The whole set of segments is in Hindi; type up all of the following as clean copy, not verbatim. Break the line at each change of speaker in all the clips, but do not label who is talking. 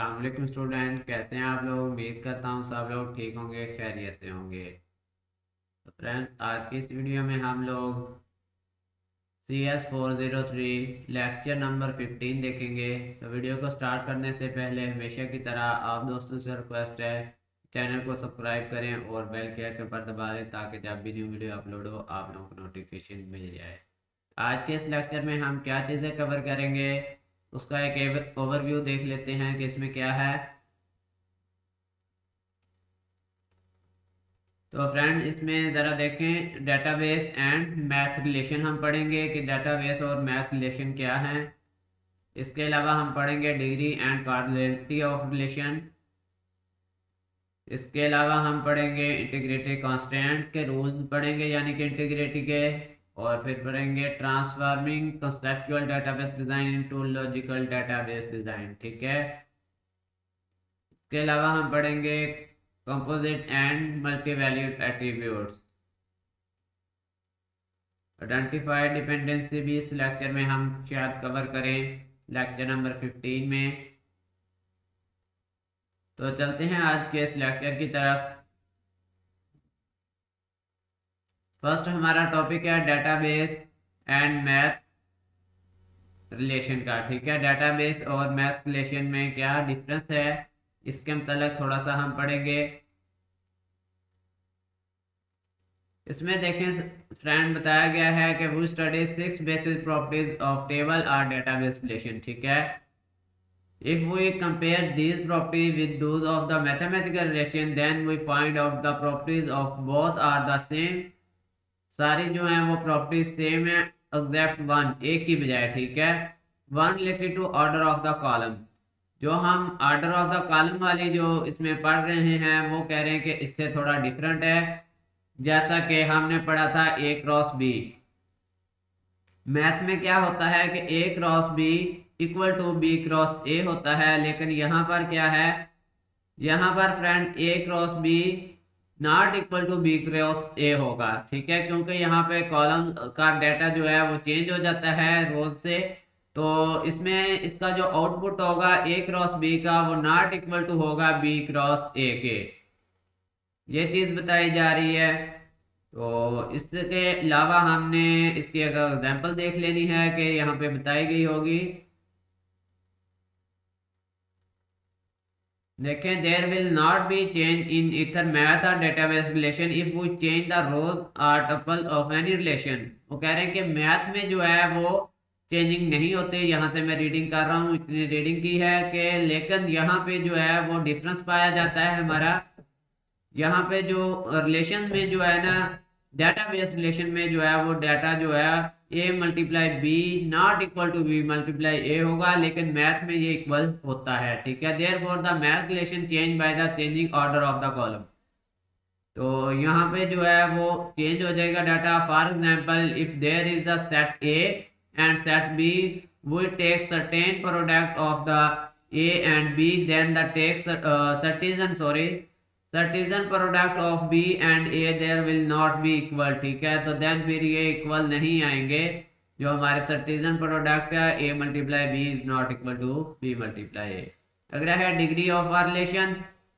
अस्सलाम वालेकुम स्टूडेंट, कैसे हैं आप लोग। उम्मीद करता हूँ सब लोग ठीक होंगे, खैरियत से होंगे। तो फ्रेंड्स, आज की इस वीडियो में हम लोग CS403 लेक्चर नंबर 15 देखेंगे। तो वीडियो को स्टार्ट करने से पहले हमेशा की तरह आप दोस्तों से रिक्वेस्ट है, चैनल को सब्सक्राइब करें और बेल के आइकन पर दबा दें ताकि जब भी न्यू वीडियो अपलोड हो आप लोगों को नोटिफिकेशन मिल जाए। आज के इस लेक्चर में हम क्या चीज़ें कवर करेंगे उसका एक ओवरव्यू देख लेते हैं कि इसमें क्या है। तो फ्रेंड, इसमें ज़रा देखें, डेटाबेस एंड मैथ रिलेशन हम पढ़ेंगे कि डेटाबेस और मैथ रिलेशन क्या हैं। इसके अलावा हम पढ़ेंगे degree and cardinality of relation. इसके अलावा हम पढ़ेंगे इंटीग्रिटी कांस्टेंट के रूल्स पढ़ेंगे, यानी कि इंटीग्रिटी के। और फिर पढ़ेंगे transforming conceptual database design into logical database design, ठीक है। इसके अलावा हम पढ़ेंगे composite and multi valued attributes. Identified dependency भी इस लेक्चर में हम शायद कवर करें, लेक्चर नंबर 15 में। तो चलते हैं आज के इस लेक्चर की तरफ। फर्स्ट हमारा टॉपिक है डेटाबेस एंड मैथ रिलेशन का, ठीक है। डेटाबेस और मैथ रिलेशन में क्या डिफरेंस है, इसके मतलब थोड़ा सा हम पढ़ेंगे। इसमें देखें फ्रेंड, बताया गया है कि वो study 6 basic properties of table और डेटाबेस रिलेशन, ठीक है। If we compare these properties with those of the mathematical relation, then we find out the properties of both are the same. सारी जो हैं वो प्रॉपर्टीज सेम है एक्सेप्ट वन, एक की बजाय, ठीक है। One related to order of the column. जो हम ऑर्डर ऑफ द कॉलम वाली जो इसमें पढ़ रहे हैं वो कह रहे हैं कि इससे थोड़ा डिफरेंट है। जैसा कि हमने पढ़ा था ए क्रॉस बी। मैथ में क्या होता है कि A cross B equal to B cross A होता है, लेकिन यहाँ पर क्या है, यहाँ पर friend A cross B not equal to B cross A होगा, ठीक है। क्योंकि यहाँ पे कॉलम का डाटा जो है वो चेंज हो जाता है रोज से। तो इसमें इसका जो आउटपुट होगा ए क्रॉस बी का वो नॉट इक्वल टू होगा बी क्रॉस ए के। ये चीज़ बताई जा रही है। तो इसके अलावा हमने इसकी अगर एग्जांपल देख लेनी है कि यहाँ पे बताई गई होगी। देखें, there will not be change in either math और database relation if we change the rows और टपल ऑफ एनी रिलेशन। वो कह रहे हैं कि मैथ में जो है वो चेंजिंग नहीं होती। यहाँ से मैं रीडिंग कर रहा हूँ, इतनी रीडिंग की है कि लेकिन यहाँ पे जो है वो डिफरेंस पाया जाता है हमारा। यहाँ पे जो रिलेशन में जो है ना, डेटाबेस रिलेशन में जो है वो डाटा जो है A multiply B not equal to B multiply A होगा, लेकिन मैथ में ये इक्वल होता है, ठीक है। Therefore the math relation change by the changing order of the column. तो यहाँ पे जो है वो चेंज हो जाएगा data. For example, if there is a set A and set B, we take certain product of the A and B, then the take Cartesian product of B and A there will not be equal, ठीक है। तो देन फिर ये इक्वल नहीं आएंगे। जो हमारे सर्टिजन प्रोडक्ट है A multiply B is not equal to B multiply A. अगला है डिग्री ऑफ रिलेशन।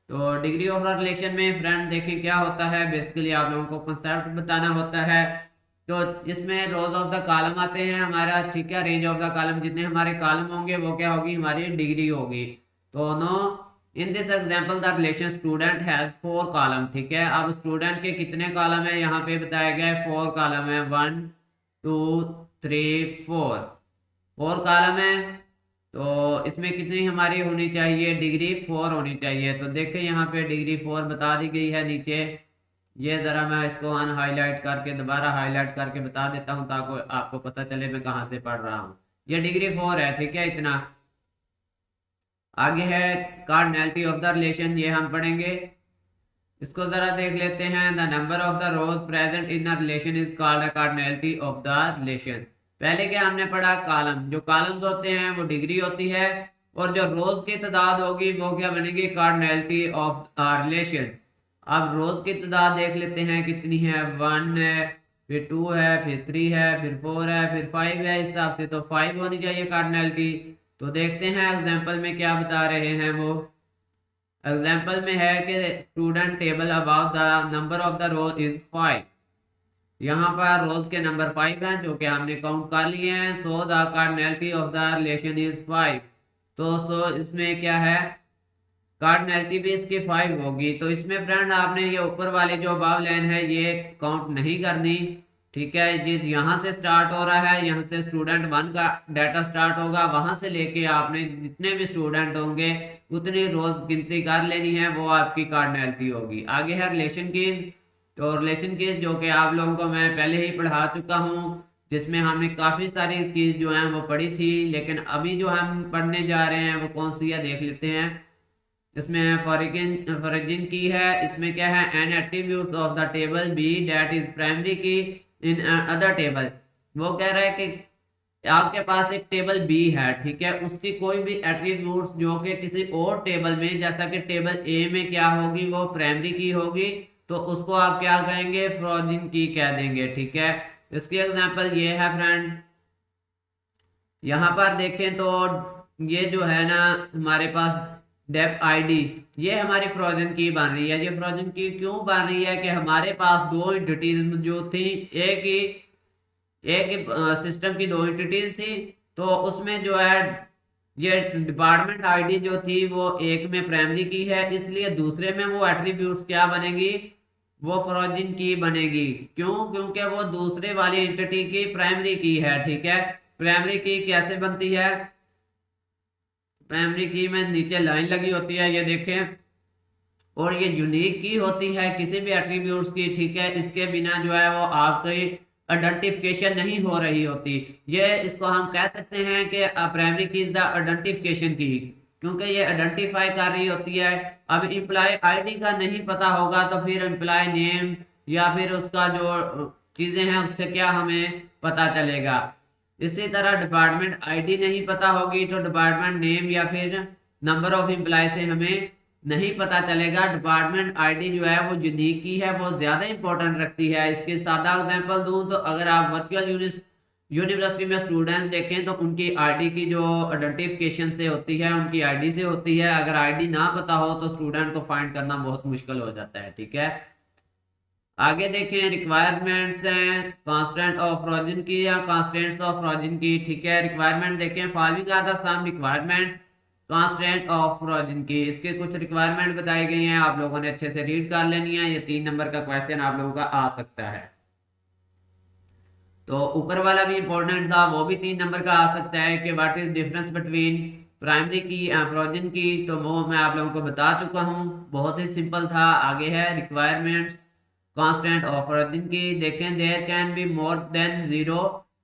तो डिग्री ऑफ रिलेशन में फ्रेंड देखिए क्या होता है, बेसिकली आप लोगों को कंसेप्ट बताना होता है। तो इसमें रोज ऑफ द कॉलम आते हैं हमारा, ठीक है। रेंज ऑफ द कॉलम, जितने हमारे कॉलम होंगे वो क्या होगी, हमारी डिग्री होगी। दोनों in this example the relation student has 4 column, ठीक है। अब स्टूडेंट के कितने कॉलम है यहाँ पे बताया गया है, 4 कॉलम है। 1 2 3 4, 4 कॉलम है। तो इसमें कितनी हमारी होनी चाहिए, डिग्री 4 होनी चाहिए। तो देखिए यहाँ पे डिग्री 4 बता दी गई है नीचे। ये जरा मैं इसको अन हाईलाइट करके दोबारा हाईलाइट करके बता देता हूँ ताकि आपको पता चले मैं कहाँ से पढ़ रहा हूँ। ये डिग्री 4 है, ठीक है, इतना। आगे है कार्डिनलिटी ऑफ द रिलेशन, ये हम पढ़ेंगे। इसको जरा देख लेते हैं। The number of the rows present in a relation is called cardinality of the relation. पहले क्या हमने पढ़ा, कॉलम। जो कॉलम्स होते हैं वो डिग्री होती है, और जो रोज की तादाद होगी वो क्या बनेगी, कार्डिनलिटी ऑफ रिलेशन। अब रोज की तादाद देख लेते हैं कितनी है। 1 है, फिर 2 है, फिर 3 है, फिर 4 है, फिर 5 है। इस हिसाब से तो 5 होनी चाहिए कार्डिनलिटी। तो देखते हैं एग्जाम्पल में क्या बता रहे हैं वो। एग्जाम्पल में है कि student table about the number of the rows is 5। यहाँ पर रोज के नंबर 5 हैं जो कि हमने काउंट कर लिए हैं। So the cardinality of the relation is 5। तो सो इसमें क्या है, कार्डिनैलिटी भी इसकी 5 होगी। तो इसमें फ्रेंड आपने ये ऊपर वाले जो अबाव लाइन है ये काउंट नहीं करनी, ठीक है। जिस यहाँ से स्टार्ट हो रहा है, यहाँ से स्टूडेंट 1 का डाटा स्टार्ट होगा, वहां से लेके आपने जितने भी स्टूडेंट होंगे उतनी रोज गिनती कर लेनी है, वो आपकी कार्डिनैलिटी होगी। आगे है रिलेशन कीज। तो रिलेशन कीज जो कि आप लोगों को मैं पहले ही पढ़ा चुका हूँ, जिसमें हमने काफी सारी कीज जो है वो पढ़ी थी, लेकिन अभी जो हम पढ़ने जा रहे हैं वो कौन सी है देख लेते हैं। इसमें फॉरिजिन की है। इसमें क्या है, an attribute of the table B that is primary key in other table. वो कह रहा है कि आपके पास एक टेबल बी है, ठीक है, उसकी कोई भी एट्रीब्यूट जो कि किसी और टेबल में, जैसा कि टेबल ए में क्या होगी, वो प्राइमरी की होगी, तो उसको आप क्या कहेंगे, फॉरिजिन की कह देंगे, ठीक है। इसकी एग्जांपल ये है फ्रेंड। यहाँ पर देखें तो ये जो है ना हमारे पास डेप आईडी, ये हमारी फ्रोजन की बन रही है। ये फ्रोजन की क्यों बन रही है कि हमारे पास दो एंटिटीज जो थी, एक ही सिस्टम की दो एंटिटीज थी। तो उसमें जो है ये डिपार्टमेंट आईडी जो थी वो एक में प्राइमरी की है, इसलिए दूसरे में वो एट्रीब्यूट्स क्या बनेगी, वो फ्रोजन की बनेगी। क्यों? क्योंकि वो दूसरे वाली एंटिटी की प्राइमरी की है, ठीक है। प्राइमरी की कैसे बनती है, प्राइमरी की में नीचे लाइन लगी होती है, ये देखें, और ये यूनिक की होती है किसी भी एट्रीब्यूट्स की, ठीक है। इसके बिना जो है वो आपकी आइडेंटिफिकेशन नहीं हो रही होती। ये इसको हम कह सकते हैं कि प्राइमरी की इज द आइडेंटिफिकेशन की, क्योंकि ये आइडेंटिफाई कर रही होती है। अब एम्प्लॉय आईडी का नहीं पता होगा तो फिर एम्प्लॉय नेम या फिर उसका जो चीजें हैं उससे क्या हमें पता चलेगा। इसी तरह डिपार्टमेंट आईडी नहीं पता होगी तो डिपार्टमेंट नेम या फिर नंबर ऑफ एम्प्लॉय से हमें नहीं पता चलेगा। डिपार्टमेंट आईडी जो है वो यूनिक की है, वो ज्यादा इंपॉर्टेंट रखती है। इसके सादा एग्जांपल दूं तो अगर आप वर्चुअल यूनिवर्सिटी में स्टूडेंट्स देखें तो उनकी आईडी की जो आइडेंटिफिकेशन से होती है, उनकी आईडी से होती है। अगर आईडी ना पता हो तो स्टूडेंट को फाइंड करना बहुत मुश्किल हो जाता है, ठीक है। आगे देखें, रिक्वायरमेंट्स हैं कांस्टेंट ऑफ ओरिजिन की या कांस्टेंट्स ऑफ ओरिजिन की, ठीक है। रिक्वायरमेंट देखें, following are the some requirements constant of origin key. इसके कुछ रिक्वायरमेंट बताई गई हैं, आप लोगों ने अच्छे से रीड कर लेनी है। ये 3 नंबर का क्वेश्चन आप लोगों का आ सकता है। तो ऊपर वाला भी इंपॉर्टेंट था, वो भी 3 नंबर का आ सकता है कि what is difference between primary की एंड ओरिजिन की। तो वो मैं आप लोगों को बता चुका हूँ, बहुत ही सिंपल था। आगे है requirements constant of origin key. देखें, there can be more than 0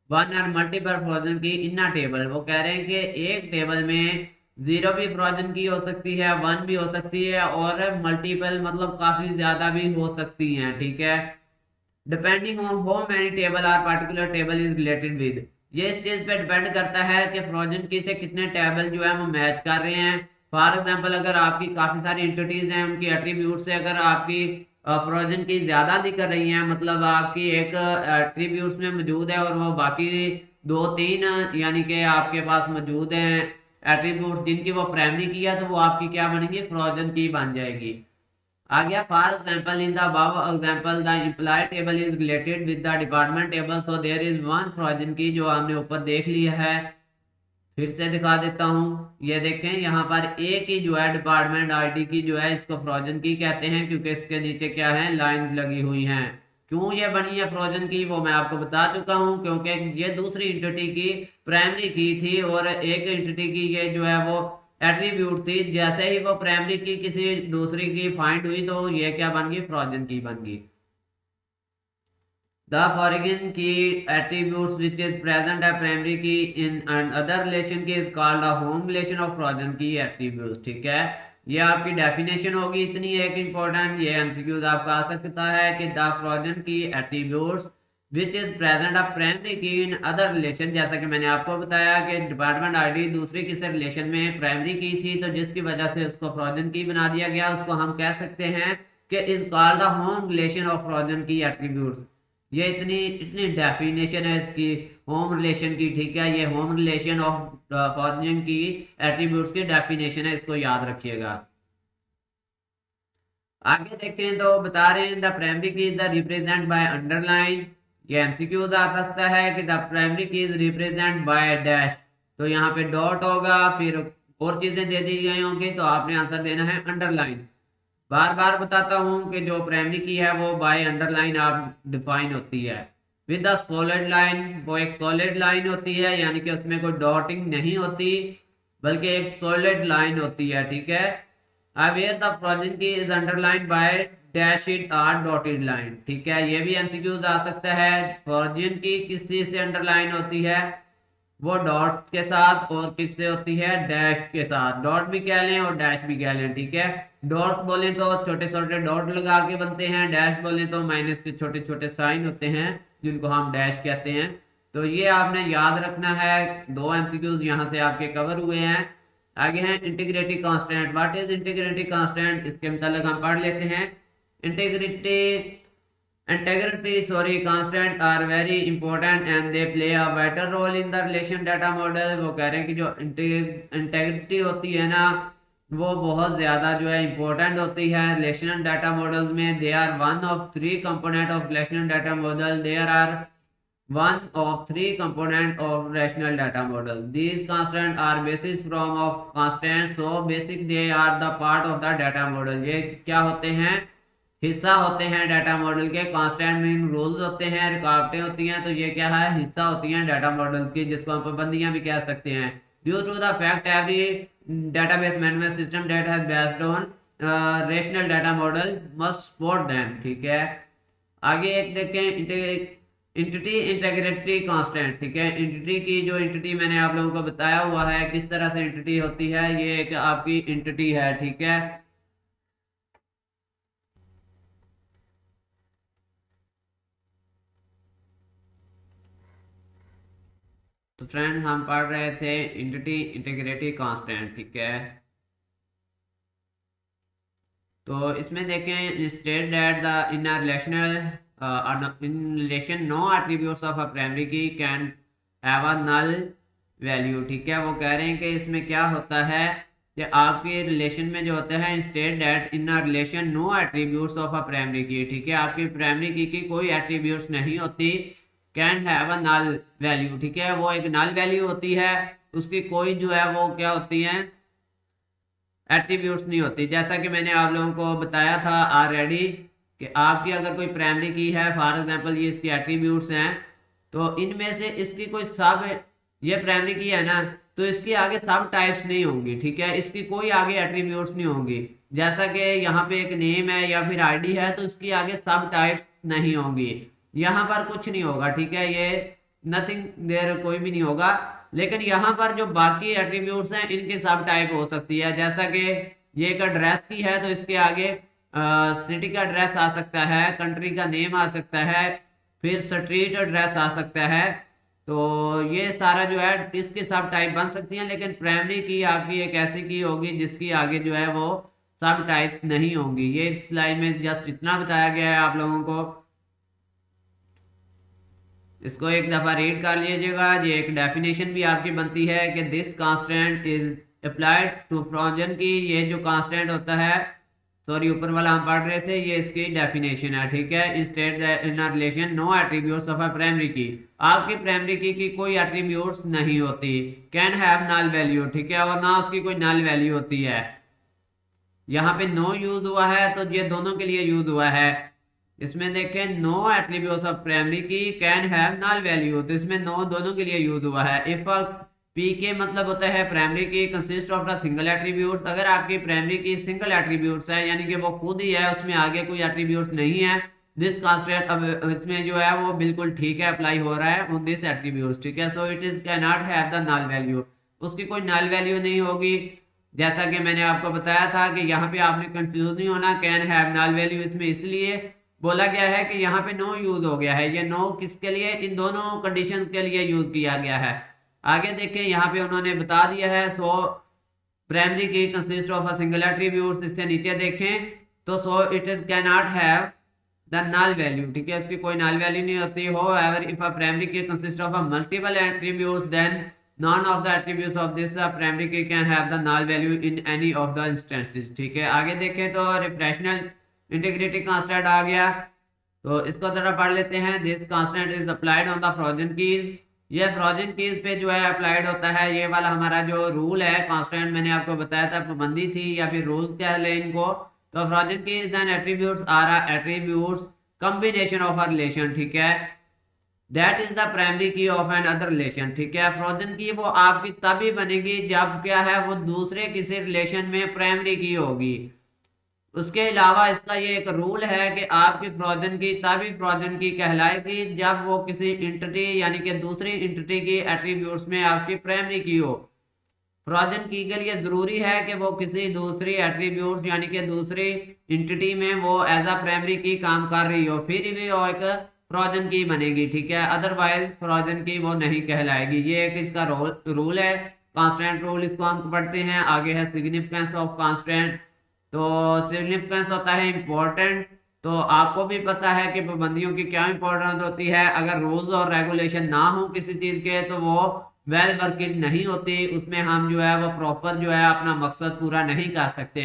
1 और मल्टीपल फ्रोजन की इन अ टेबल। वो कह रहे हैं कि एक टेबल में 0 भी फ्रोजन की हो सकती है, 1 भी हो सकती है, और मल्टीपल मतलब काफी ज्यादा भी हो सकती हैं, ठीक है। Depending on how many table are particular table is related with. ये इस चीज पे डिपेंड करता है कि फ्रोजन की से कितने टेबल जो है वो मैच कर रहे हैं। फॉर एग्जांपल अगर आपकी काफी सारी एंटिटीज हैं, उनकी एट्रीब्यूट से अगर आपकी फ्रोजन की ज्यादा दिख रही है, मतलब आपकी एक एट्रीब्यूट में मौजूद है और वो बाकी 2-3 यानी कि आपके पास मौजूद हैं एट्रीब्यूट जिनकी वो प्राइमरी की है, तो वो आपकी क्या बनेगी, फ्रोजन की बन जाएगी। आ गया, for example in the above example the employee table is related with the department table, so there is one frozen key, जो हमने ऊपर देख लिया है। फिर से दिखा देता हूँ, ये देखें यहाँ पर ए की जो है डिपार्टमेंट आईडी की जो है इसको फ्रोजन की कहते हैं, क्योंकि इसके नीचे क्या है, लाइंस लगी हुई हैं। क्यों ये बनी है फ्रोजन की वो मैं आपको बता चुका हूँ, क्योंकि ये दूसरी एंटिटी की प्राइमरी की थी और एक एंटिटी की ये जो है वो एट्रीब्यूट थी। जैसे ही वो प्राइमरी की किसी दूसरी की फाइंड हुई तो ये क्या बन गई, फ्रोजन की बन गई। The foreign key attributes which is present a primary key in and other relation key is called a home relation of foreign key attributes, ठीक है। ये आपकी डेफिनेशन होगी इतनी एक इंपॉर्टेंट, ये एमसीक्यूज आपका आ सकता है कि द फ्रोजन की attributes which is present a primary key in other relation. जैसा कि मैंने आपको बताया कि डिपार्टमेंट आईडी दूसरी किसी रिलेशन में प्राइमरी की थी, तो जिसकी वजह से उसको फ्रोजन की बना दिया गया, उसको हम कह सकते हैं कि is called the home relation of frozen की एट्रीब्यूट्स। ये इतनी इतनी डेफिनेशन है इसकी होम रिलेशन की, ठीक है। ये होम रिलेशन ऑफ फॉरेन की एट्रीब्यूट्स की डेफिनेशन है, इसको याद रखिएगा। आगे देखें तो बता रहे हैं द प्राइमरी की is the represent by underline. ये एमसीक्यूज आ सकता है कि द प्राइमरी की इज रिप्रेजेंट बाय डैश, तो यहाँ पे डॉट होगा, फिर और चीजें दे दी गई होंगी, तो आपने आंसर देना है अंडरलाइन। बार बार बताता हूँ कि जो प्राइमरी की है वो बाय अंडरलाइन आप डिफाइन होती है। विद द सॉलिड लाइन, वो एक सॉलिड लाइन होती है, यानी कि उसमें कोई डॉटिंग नहीं होती, बल्कि एक सॉलिड लाइन होती है, ठीक है। Where the frozen key is underline by dash it or dotted line, ठीक है। ये भी एमसीक्यूज आ सकता है। प्रोजेन की किस चीज से अंडरलाइन होती है, वो डॉट के साथ, और किससे होती है, डैश के साथ। डॉट भी कह लें और डैश भी कह लें, ठीक है। डॉट बोले तो छोटे छोटे डॉट लगा के बनते हैं, डैश बोले तो माइनस के छोटे छोटे साइन होते हैं जिनको हम डैश कहते हैं। तो ये आपने याद रखना है। दो एमसीक्यूज यहाँ से आपके कवर हुए हैं। आगे है integrity constant. What is integrity constant, इसके मतलब हम पढ़ लेते हैं। Integrity constant are very important and they play a vital role in the relation data model. वो कह रहे हैं कि जो इंटीग्रिटी होती है ना, वो बहुत ज्यादा जो है इंपॉर्टेंट होती है रिलेशनल डाटा मॉडल्स में। They are one of three component of relational data model. There are one of three component of rational data model. These constants are basis from of constants, so basic they are the part of the data model. ये क्या होते हैं, हिस्सा होते हैं डाटा मॉडल के। कांस्टेंट मीन रूल्स होते हैं, रुकावटें होती हैं, तो ये क्या है, हिस्सा होती हैं डाटा मॉडल की, जिसको हम पाबंदियां भी कह सकते हैं। Due to the fact every database management system that has based on rational data model must support them, ठीक है। आगे एक देखें इंटिटी इंटीग्रिटी कांस्टेंट, ठीक है। इंटिटी की जो इंटिटी मैंने आप लोगों को बताया हुआ है किस तरह से इंटिटी होती है, ये एक आपकी इंटिटी है, ठीक है। तो फ्रेंड्स हम पढ़ रहे थे इंटिटी इंटीग्रिटी कांस्टेंट, ठीक है। तो इसमें देखें state that the in relation no attributes of a primary key can have a null value, ठीक है। वो कह रहे हैं कि इसमें क्या होता है कि आपके रिलेशन में जो होता है state that in a relation no attributes of a primary key, ठीक है। आपकी प्राइमरी की कोई एट्रीब्यूट्स नहीं होती। Can have a null value, ठीक है। वो एक नल वैल्यू होती है, उसकी कोई जो है वो क्या होती है, एट्रीब्यूट्स नहीं होती। जैसा कि मैंने आप लोगों को बताया था ऑलरेडी कि आपकी अगर कोई प्राइमरी की है, फॉर एग्जांपल ये इसकी एट्रीब्यूट्स हैं, तो इनमें से इसकी कोई सब, ये प्राइमरी की है ना, तो इसके आगे सब टाइप्स नहीं होंगी, ठीक है। इसकी कोई आगे एट्रीब्यूट्स नहीं होंगी। जैसा कि यहाँ पे एक नेम है या फिर आईडी है, तो इसकी आगे सब टाइप्स नहीं होंगी। यहाँ पर कुछ नहीं होगा, ठीक है। ये नथिंग देयर, कोई भी नहीं होगा। लेकिन यहाँ पर जो बाकी एट्रीब्यूट्स हैं इनके सब टाइप हो सकती है। जैसा कि ये एक एड्रेस की है, तो इसके आगे सिटी का एड्रेस आ सकता है, कंट्री का नेम आ सकता है, फिर स्ट्रीट एड्रेस आ सकता है। तो ये सारा जो है इसकी सब टाइप बन सकती हैं। लेकिन प्राइमरी की आपकी एक ऐसी की होगी जिसकी आगे जो है वो सब टाइप नहीं होंगी। ये इस स्लाइड में जस्ट इतना बताया गया है आप लोगों को। इसको एक दफा रीड कर लीजिएगा। ये एक डेफिनेशन भी आपकी बनती है कि this constant is applied to frozen key. ये जो कांस्टेंट होता है, सॉरी ऊपर वाला हम पढ़ रहे थे, ये इसकी डेफिनेशन है, ठीक है। Instead in relation no attributes of a primary key, आपकी प्राइमरी की कोई एट्रीब्यूट्स नहीं होती। कैन हैव नल वैल्यू, ठीक है, और ना उसकी कोई नल वैल्यू होती है। यहाँ पे नो यूज हुआ है तो ये दोनों के लिए यूज हुआ है। इसमें देखें no attributes of primary key can have null value, तो इसमें नो दोनों के लिए यूज हुआ है। इफ पी के मतलब होता है primary key consist of the single attributes. अगर आपकी प्राइमरी की सिंगल एट्रीब्यूट्स है, यानी कि वो खुद ही है, उसमें आगे कोई एट्रीब्यूट्स नहीं है, दिस कांस्टेंट, अब इसमें जो है वो बिल्कुल ठीक है, अप्लाई हो रहा है ऑन दिस एट्रीब्यूट्स, ठीक है। So it is can not have the null value, उसकी कोई नल वैल्यू नहीं होगी। जैसा कि मैंने आपको बताया था कि यहाँ पे आपने कंफ्यूज नहीं होना, कैन हैव नल वैल्यू इसमें इसलिए बोला गया है कि यहाँ पे नो यूज हो गया है। ये नो किसके लिए, इन दोनों कंडीशंस के लिए यूज किया गया है। आगे देखें यहाँ पे उन्होंने बता दिया है। So primary key consist of a single attribute, इससे नीचे देखें तो so it is can not have the null value, ठीक है, इसकी कोई नल वैल्यू नहीं होती। However if a primary key consist of a multiple attributes then none of the attributes of this primary key can have the null value in any of the instances, ठीक है। आगे देखें तो रिफ्रेशनल इंटीग्रिटी कांस्टेंट आ गया, तो इसको जरा पढ़ लेते हैं। This constant is applied on the frozen keys, ये फ्रोजन कीज पे जो है अप्लाइड होता है। ये वाला हमारा जो रूल है, कांस्टेंट मैंने आपको बताया था, पाबंदी थी या फिर रूल क्या ले इनको। तो frozen keys and attributes are attributes combination of a relation, ठीक है, that is the primary key of an other relation, ठीक है। फ्रोजन की वो आपकी तभी बनेगी जब क्या है, वो दूसरे किसी रिलेशन में प्राइमरी की होगी। उसके अलावा इसका ये एक रूल है कि आपकी फ्रोजन की तभी फ्रोजन की कहलाएगी जब वो किसी इंटिटी यानी कि दूसरी इंटिटी की एट्रीब्यूट्स में आपकी प्राइमरी की हो। फ्रोजन की के लिए जरूरी है कि वो किसी दूसरी एट्रीब्यूट यानी कि दूसरी इंटिटी में वो एज अ प्राइमरी की काम कर रही हो, फिर भी वो एक फ्रोजन की बनेगी, ठीक है, अदरवाइज फ्रोजन की वो नहीं कहलाएगी। ये एक इसका रूल है, कांस्टेंट रूल, इसको हम पढ़ते हैं। आगे है सिग्निफिकेंस ऑफ कांस्टेंट। तो सिग्निफिकेंस होता है इम्पोर्टेंट। तो आपको भी पता है कि पाबंदियों की क्या इंपॉर्टेंस होती है। अगर रूल्स और रेगुलेशन ना हो किसी चीज के तो वो वेल वर्किंग नहीं होती, उसमें हम जो है वो प्रॉपर जो है अपना मकसद पूरा नहीं कर सकते।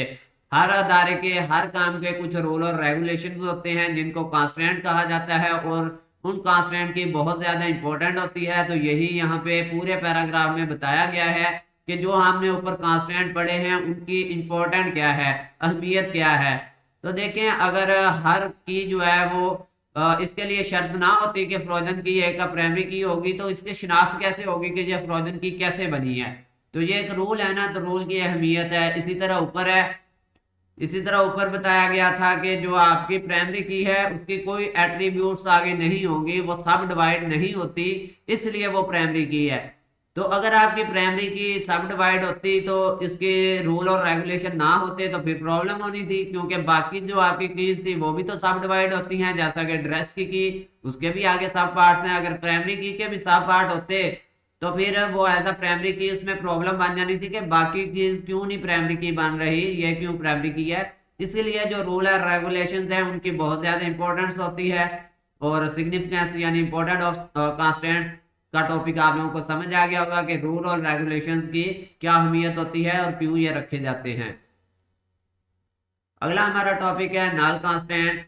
हर अदारे के हर काम के कुछ रूल और रेगुलेशन होते हैं जिनको कांस्टेंट कहा जाता है, और उन कांस्टेंट की बहुत ज्यादा इंपॉर्टेंट होती है। तो यही यहाँ पे पूरे पैराग्राफ में बताया गया है कि जो हमने ऊपर कांस्टेंट पढ़े हैं उनकी इंपॉर्टेंट क्या है, अहमियत क्या है। तो देखें, अगर हर की जो है वो इसके लिए शर्त ना होती कि फ्रोजन की एक प्राइमरी की होगी, तो इसकी शिनाख्त कैसे होगी कि ये फ्रोजन की कैसे बनी है। तो ये एक रूल है ना, तो रूल की अहमियत है। इसी तरह ऊपर बताया गया था कि जो आपकी प्राइमरी की है उसकी कोई एट्रीब्यूट्स आगे नहीं होंगी, वो सब डिवाइड नहीं होती, इसलिए वो प्राइमरी की है। तो अगर आपकी प्राइमरी की सब डिवाइड होती तो इसके रूल और रेगुलेशन ना होते तो फिर प्रॉब्लम होनी थी, क्योंकि बाकी जो आपकी कीज थी वो भी तो सब डिवाइड होती हैं, जैसा कि ड्रेस की उसके भी आगे सब पार्ट्स हैं। अगर प्राइमरी की के भी सब पार्ट होते तो फिर वो एज अ प्राइमरी की उसमें प्रॉब्लम बन जानी थी कि बाकी चीज क्यों नहीं प्राइमरी की बन रही, ये क्यों प्राइमरी की है। इसीलिए जो रूल है रेगुलेशंस है उनकी बहुत ज्यादा इंपॉर्टेंस होती है। और सिग्निफिकेंस यानी इंपॉर्टेंट ऑफ कांस्टेंट का टॉपिक आप लोगों को समझ आ गया होगा कि रूल और रेगुलेशंस की क्या अहमियत होती है और क्यों ये रखे जाते हैं। अगला हमारा टॉपिक है नल कांस्टेंट।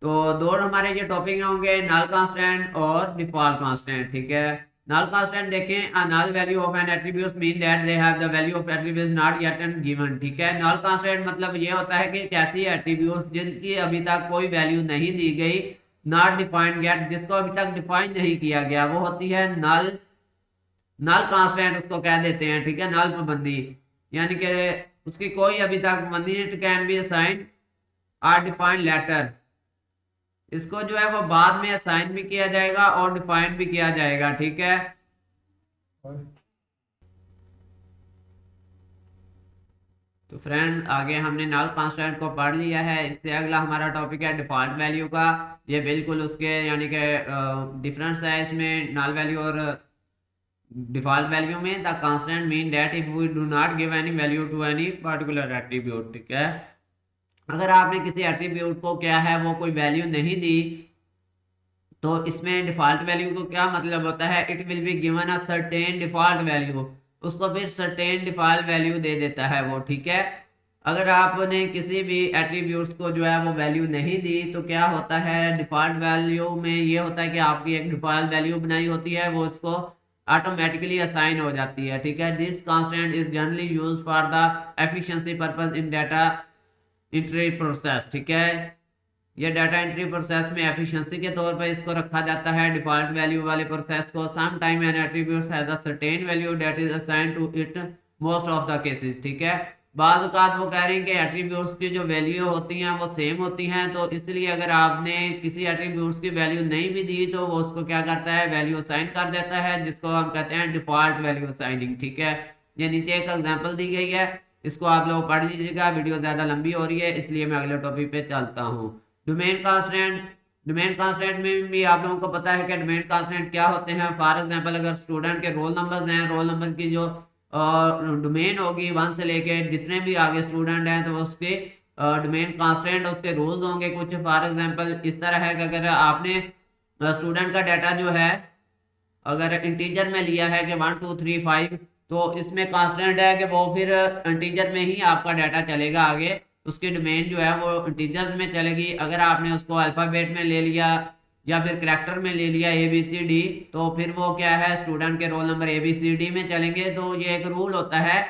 तो दो हमारे ये टॉपिक होंगे, नल कांस्टेंट और डिफॉल्ट कांस्टेंट, ठीक है। नल कांस्टेंट देखें, a null value of an attribute mean that they have the value of attribute not yet and given, ठीक है। नल कांस्टेंट मतलब ये होता है कि एक ऐसी एट्रीब्यूट जिनकी अभी तक कोई वैल्यू नहीं दी गई, नॉट डिफाइंड येट, जिसको अभी तक डिफाइन नहीं किया गया, वो होती है नल। नल कांस्टेंट उसको कह देते हैं, ठीक है, नल पाबंदी, यानी कि उसकी कोई अभी तक पाबंदी, it can be assign or defined later, इसको जो है वो बाद में असाइन भी किया जाएगा और डिफाइन भी किया जाएगा, ठीक है। तो फ्रेंड्स, आगे हमने नल कांस्टेंट को पढ़ लिया है। इससे अगला हमारा टॉपिक है डिफॉल्ट वैल्यू का। ये बिल्कुल उसके यानी कि डिफरेंस है इसमें नल वैल्यू और डिफॉल्ट वैल्यू में। The constant mean that if we do not give any value to any particular attribute, ठीक है। अगर आपने किसी एट्रीब्यूट को क्या है वो कोई वैल्यू नहीं दी, तो इसमें डिफॉल्ट वैल्यू को क्या मतलब होता है, it will be given a certain default value, उसको फिर सर्टेन डिफॉल्ट वैल्यू दे देता है वो, ठीक है। अगर आपने किसी भी एट्रीब्यूट्स को जो है वो वैल्यू नहीं दी तो क्या होता है, डिफॉल्ट वैल्यू में ये होता है कि आपकी एक डिफॉल्ट वैल्यू बनाई होती है, वो उसको ऑटोमेटिकली असाइन हो जाती है, ठीक है। This constant is generally used for the efficiency purpose in data entry process, ठीक है। ये डाटा एंट्री प्रोसेस में एफिशिएंसी के तौर पर इसको रखा जाता है, डिफॉल्ट वैल्यू वाले प्रोसेस को। Some time an attribute has a certain value that is assigned to it most of the cases, ठीक है। बाद औक़ात वो कह रहे हैं कि एट्रीब्यूट्स की जो वैल्यू होती हैं वो सेम होती हैं, तो इसलिए अगर आपने किसी एट्रीब्यूट्स की वैल्यू नहीं भी दी तो वो उसको क्या करता है, वैल्यू असाइन कर देता है, जिसको हम कहते हैं डिफॉल्ट वैल्यू असाइनिंग, ठीक है। ये नीचे एक एग्जांपल दी गई है, इसको आप लोग पढ़ लीजिएगा, वीडियो ज़्यादा लंबी हो रही है इसलिए मैं अगले टॉपिक पे चलता हूँ। डोमेन कांस्टेंट, डोमेन कांस्टेंट में भी आप लोगों को पता है कि डोमेन कांस्टेंट क्या होते हैं। फॉर एग्जांपल, अगर स्टूडेंट के रोल नंबर्स हैं, रोल नंबर की जो डोमेन होगी 1 से लेके जितने भी आगे स्टूडेंट हैं तो उसके डोमेन कांस्टेंट उसके रूल्स होंगे कुछ। फॉर एग्जांपल इस तरह है कि अगर आपने स्टूडेंट का डाटा जो है अगर इंटीजर में लिया है कि 1 2 3 5, तो इसमें कांस्टेंट है कि वो फिर इंटीजर में ही आपका डाटा चलेगा आगे, उसकी डोमेन जो है वो इंटीजर्स में चलेगी। अगर आपने उसको अल्फ़ाबेट में ले लिया या फिर करैक्टर में ले लिया ABCD, तो फिर वो क्या है स्टूडेंट के रोल नंबर ABCD में चलेंगे। तो ये एक रूल होता है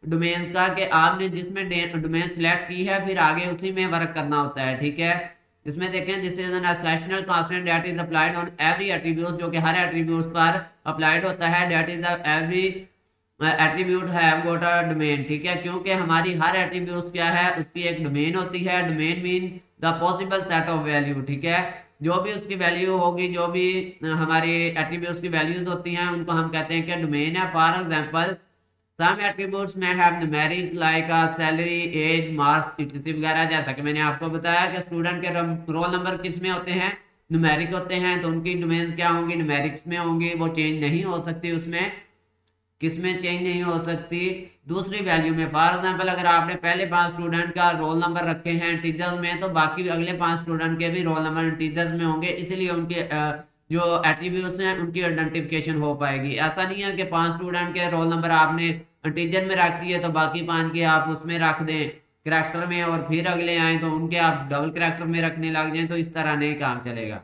डोमेन्स का कि आपने जिसमें डोमेन सेलेक्ट की है फिर आगे उसी में वर्क करना होता है, ठीक है। इसमें देखें this is an exceptional constant that is applied on every attribute, जो कि हर एट्रीब्यूट पर अप्लाइड होता है। That is every attribute have got a domain, ठीक है, क्योंकि हमारी हर एट्रीब्यूट क्या है उसकी एक डोमेन होती है। Domain mean the possible set of value, ठीक है, जो भी उसकी वैल्यू होगी, जो भी हमारी एट्रीब्यूट्स की वैल्यूज होती हैं उनको हम कहते हैं कि डोमेन है। फॉर एग्जांपल सम एट्रीब्यूट्स में have numeric like salary, age, marks, etc वगैरह। जैसा कि मैंने आपको बताया कि स्टूडेंट के रोल नंबर किस में होते हैं, न्यूमेरिक होते हैं, तो उनकी डोमेन्स क्या होंगी, न्यूमेरिक्स में होंगी, वो चेंज नहीं हो सकती। उसमें किस में चेंज नहीं हो सकती, दूसरी वैल्यू में। फॉर एग्जांपल अगर आपने पहले 5 स्टूडेंट का रोल नंबर रखे हैं टीचर्स में, तो बाकी अगले 5 स्टूडेंट के भी रोल नंबर टीचर्स में होंगे, इसलिए उनके जो एट्रीब्यूट्स हैं उनकी आइडेंटिफिकेशन हो पाएगी। ऐसा नहीं है कि 5 स्टूडेंट के रोल नंबर आपने टीचर में रख दिए तो बाकी 5 के आप उसमें रख दें करैक्टर में, और फिर अगले आए तो उनके आप डबल करैक्टर में रखने लग जाएं, तो इस तरह नहीं काम चलेगा।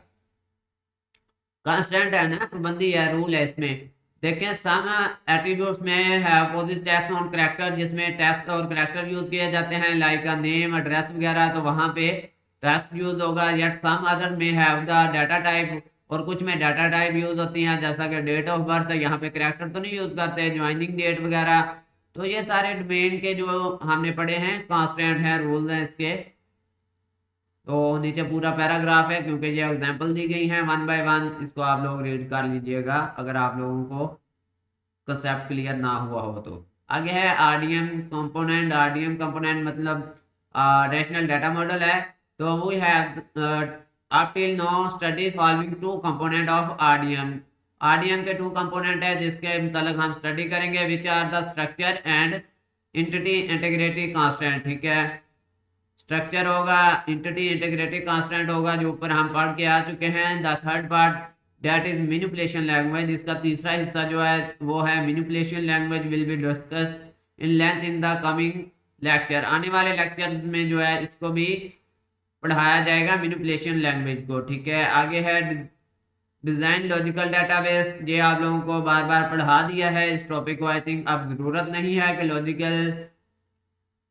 कांस्टेंट है ना, पाबंदी है, रूल है इसमें। देखें सम एट्रीब्यूट्स में है अपोजिट टैक्स ऑन करैक्टर, जिसमें टैक्स और करैक्टर यूज किए जाते हैं लाइक नेम, एड्रेस वगैरह, तो वहां पे टैक्स यूज होगा। येट सम अदर में हैव द डाटा टाइप, और कुछ में डाटा टाइप यूज होती हैं, जैसा कि डेट ऑफ बर्थ, यहाँ पे करैक्टर तो नहीं यूज करते, ज्वाइनिंग डेट वगैरह। तो ये सारे डोमेन के जो हमने पढ़े हैं कांस्टेंट हैं, रूल्स हैं इसके। तो नीचे पूरा पैराग्राफ है क्योंकि ये एग्जांपल दी गई हैं 1 बाय 1, इसको आप लोग रीड कर लीजिएगा अगर आप लोगों को कंसेप्ट क्लियर ना हुआ हो तो। आगे है आरडीएम कंपोनेंट। आरडीएम कंपोनेंट मतलब रैशनल डाटा मॉडल है। तो we have up till now study following 2 component of RDM. RDM के 2 कंपोनेंट है जिसके मतलब हम स्टडी करेंगे, which are the structure and entity integrity constant, ठीक है। स्ट्रक्चर होगा, इंटिटी इंटीग्रिटी कांस्टेंट होगा, जो ऊपर हम पढ़ के आ चुके हैं। The third part that is manipulation language, इसका तीसरा हिस्सा जो है वो है manipulation language, will be discussed in length in the coming lecture. आने वाले लेक्चर में जो है इसको भी पढ़ाया जाएगा मैनिपुलेशन लैंग्वेज को, ठीक है। आगे है डिजाइन लॉजिकल डेटाबेस, ये आप लोगों को बार बार पढ़ा दिया है इस टॉपिक को, आई थिंक अब जरूरत नहीं है कि लॉजिकल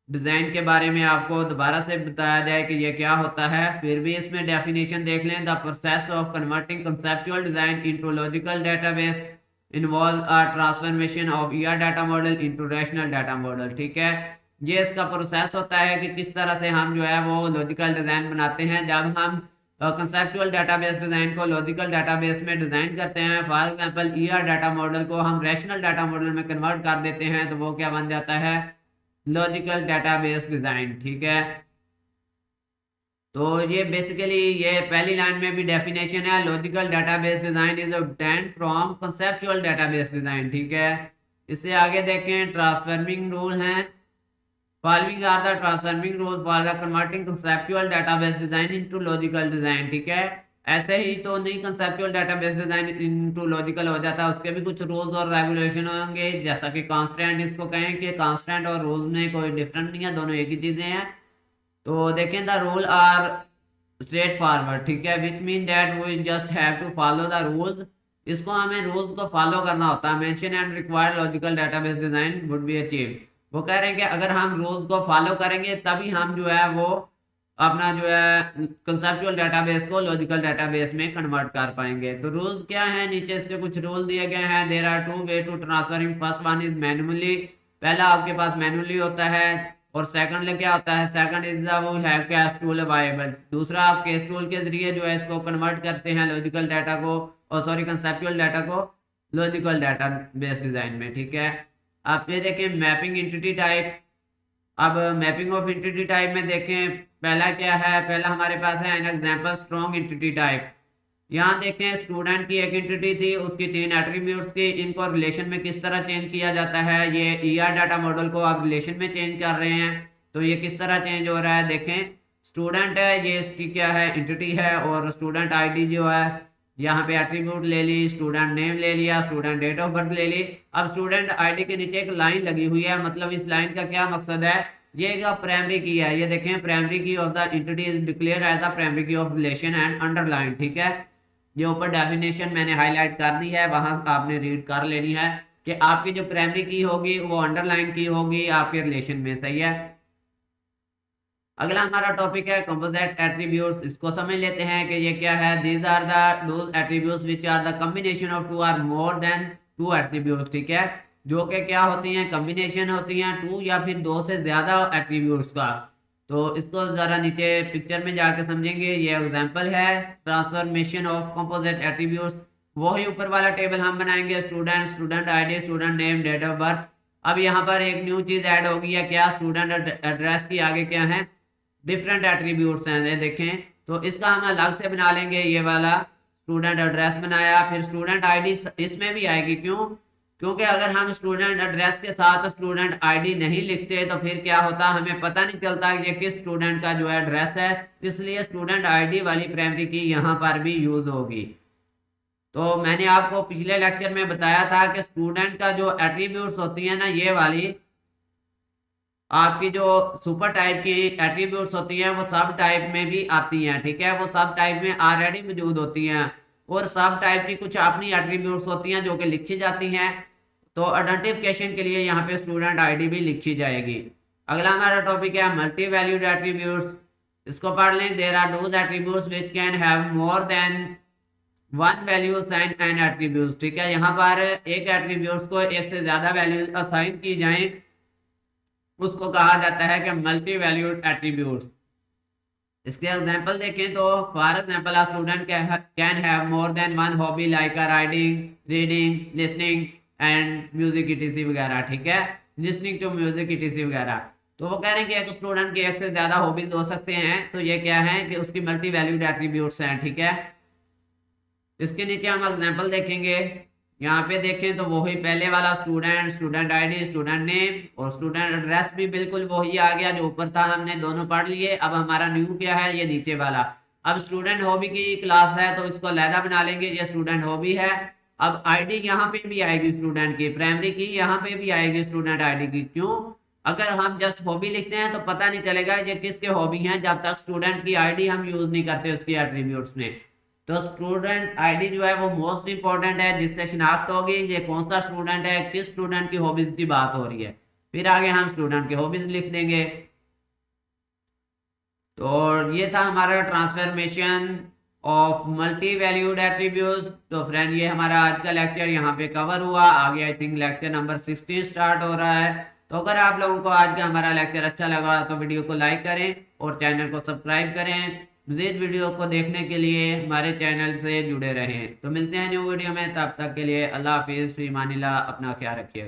डिजाइन के बारे में आपको दोबारा से बताया जाए कि ये क्या होता है। फिर भी इसमें डेफिनेशन देख लें, the process of converting conceptual design into logical database involve a transformation of ER data model into rational data model, ठीक है। ये इसका प्रोसेस होता है कि किस तरह से हम जो है वो लॉजिकल डिजाइन बनाते हैं। जब हम कंसेप्चुअल डाटाबेस डिजाइन को लॉजिकल डाटाबेस में डिजाइन करते हैं, for example ER data model को हम रैशनल डाटा मॉडल में कन्वर्ट कर देते हैं, तो वो क्या बन जाता है, लॉजिकल डाटाबेस डिजाइन, ठीक है। तो ये बेसिकली ये पहली लाइन में भी डेफिनेशन है, logical database design is obtained from conceptual database design, ठीक है। इससे आगे देखें ट्रांसफॉर्मिंग रूल हैं। Following are the transforming rule for the converting conceptual database design into logical design, ठीक है। ऐसे ही तो नहीं conceptual database design into logical हो जाता, उसके भी कुछ रूल्स और रेगुलेशन होंगे, जैसा कि कांस्टेंट इसको कहें कि कांस्टेंट और रूल्स में कोई डिफरेंट नहीं है, दोनों एक ही चीजें हैं। तो देखें the rule are straightforward, ठीक है, which mean that we just have to follow the rules. इसको हमें रूल्स को फॉलो करना होता है। Mention and required logical database design would be achieve. वो कह रहे हैं कि अगर हम रूल्स को फॉलो करेंगे तभी हम जो है वो अपना जो है कंसेप्चुअल डाटाबेस को लॉजिकल डाटाबेस में कन्वर्ट कर पाएंगे। तो रूल्स क्या है, नीचे इसके कुछ रूल दिए गए हैं। There are 2 way to transferring. First one is manually, पहला आपके पास मैनुअली होता है, और सेकंड क्या होता है, सेकंड इज वो हैव कैश टूल अवेलेबल। दूसरा आप केस टूल के जरिए जो है इसको कन्वर्ट करते हैं लॉजिकल डाटा को, और सॉरी कंसेप्चुअल डाटा को लॉजिकल डाटा बेस डिजाइन में, ठीक है। आप ये देखें मैपिंग एंटिटी टाइप। अब मैपिंग ऑफ एंटिटी टाइप में देखें पहला क्या है, पहला हमारे पास है an example strong entity type. यहाँ देखें स्टूडेंट की एक एंटिटी थी, उसकी 3 एट्रीब्यूट्स थी, इनको रिलेशन में किस तरह चेंज किया जाता है। ये ईआर डाटा मॉडल को आप रिलेशन में चेंज कर रहे हैं। तो ये किस तरह चेंज हो रहा है, देखें स्टूडेंट है, ये इसकी क्या है, एंटिटी है, और स्टूडेंट आईडी जो है यहाँ पे एट्रीब्यूट ले ली, स्टूडेंट नेम ले लिया, स्टूडेंट डेट ऑफ बर्थ ले ली। अब स्टूडेंट आईडी के नीचे एक लाइन लगी हुई है, मतलब इस लाइन का क्या मकसद है, ये एक प्राइमरी की है, ये देखें primary key of the entity is declare as the primary key of relation and underline, ठीक है। ये ऊपर डेफिनेशन मैंने हाईलाइट कर दी है, वहां आपने रीड कर लेनी है कि आपकी जो प्राइमरी की होगी वो अंडरलाइन की होगी आपके रिलेशन में, सही है। अगला हमारा टॉपिक है कंपोजिट एट्रीब्यूट्स। इसको समझ लेते हैं कि ये क्या है। These are the those attributes which are the combination of two or more than two attributes, ठीक है, जो कि क्या होती हैं, कॉम्बिनेशन होती हैं टू या फिर दो से ज्यादा एट्रीब्यूट्स का। तो इसको जरा नीचे पिक्चर में जाके समझेंगे। ये एग्जांपल है ट्रांसफॉर्मेशन ऑफ कंपोजिट एट्रीब्यूट्स। वही ऊपर वाला टेबल हम बनाएंगे, student, student ID, student name, date of birth. अब यहाँ पर एक न्यू चीज ऐड होगी है, क्या, स्टूडेंट एड्रेस की आगे क्या है, डिफरेंट एट्रीब्यूट्स हैं, ये देखें। तो इसका हम अलग से बना लेंगे, ये वाला स्टूडेंट एड्रेस बनाया, फिर स्टूडेंट आईडी इसमें भी आएगी, क्यों, क्योंकि अगर हम स्टूडेंट एड्रेस के साथ स्टूडेंट आईडी नहीं लिखते तो फिर क्या होता, हमें पता नहीं चलता कि ये किस स्टूडेंट का जो एड्रेस है, इसलिए स्टूडेंट आईडी वाली प्राइमरी की यहाँ पर भी यूज होगी। तो मैंने आपको पिछले लेक्चर में बताया था कि स्टूडेंट का जो एट्रीब्यूट्स होती है ना, ये वाली आपकी जो सुपर टाइप की एट्रीब्यूट्स होती हैं वो सब टाइप में भी आती हैं, ठीक है, वो सब टाइप में ऑलरेडी मौजूद होती हैं, और सब टाइप की कुछ अपनी एट्रीब्यूट्स होती हैं जो कि लिखी जाती हैं। तो आइडेंटिफिकेशन के लिए यहाँ पे स्टूडेंट आईडी भी लिखी जाएगी। अगला हमारा टॉपिक है मल्टी वैल्यूड एट्रीब्यूट्स। इसको पढ़ लें। There are those attributes which can have more than one value assign an attribute, ठीक है, यहाँ पर एक एट्रीब्यूट को एक से ज्यादा वैल्यू असाइन की जाए, उसको कहा जाता है कि मल्टी वैल्यूड एट्रीब्यूट। इसके एग्जांपल देखें तो for example a student can have more than one hobby like writing, reading, listening and music etc. वगैरह, ठीक है, लिसनिंग टू म्यूजिक इटीसी वगैरह। तो वो कह रहे हैं कि एक स्टूडेंट के एक से ज्यादा हॉबीज हो सकते हैं, तो ये क्या है कि उसकी मल्टी वैल्यूड एट्रीब्यूट्स हैं, ठीक है। इसके नीचे हम एग्जांपल देखेंगे। यहाँ पे देखें तो वही पहले वाला student, student ID, student name और स्टूडेंट एड्रेस भी बिल्कुल वही आ गया जो ऊपर था, हमने दोनों पढ़ लिए। अब हमारा न्यू क्या है, ये नीचे वाला। अब स्टूडेंट हॉबी की क्लास है तो इसको अलहदा बना लेंगे, ये स्टूडेंट हॉबी है। अब आईडी यहाँ पे भी आएगी स्टूडेंट की, प्राइमरी की यहाँ पे भी आएगी स्टूडेंट आईडी की, क्यों, अगर हम जस्ट हॉबी लिखते हैं तो पता नहीं चलेगा ये किसके हॉबी हैं जब तक स्टूडेंट की आईडी हम यूज नहीं करते उसकी एट्रीब्यूट्स में। तो स्टूडेंट आईडी जो है वो मोस्ट इंपॉर्टेंट है, जिससे शिनाख्त होगी ये कौन सा स्टूडेंट है, किस स्टूडेंट की हॉबीज की बात हो रही है। फिर आगे हम स्टूडेंट की हॉबीज लिख देंगे। तो ये था हमारा transformation of multi valued attributes. तो फ्रेंड ये हमारा आज का लेक्चर यहाँ पे कवर हुआ। आगे I think lecture number 16 start हो रहा है। तो अगर आप लोगों को आज का हमारा लेक्चर अच्छा लगा तो वीडियो को लाइक करें और चैनल को सब्सक्राइब करें। मज़ीद वीडियो को देखने के लिए हमारे चैनल से जुड़े रहें। तो मिलते हैं न्यू वीडियो में, तब तक के लिए अल्लाह हाफिज़, फ़ी अमानिल्लाह, अपना ख्याल रखिएगा।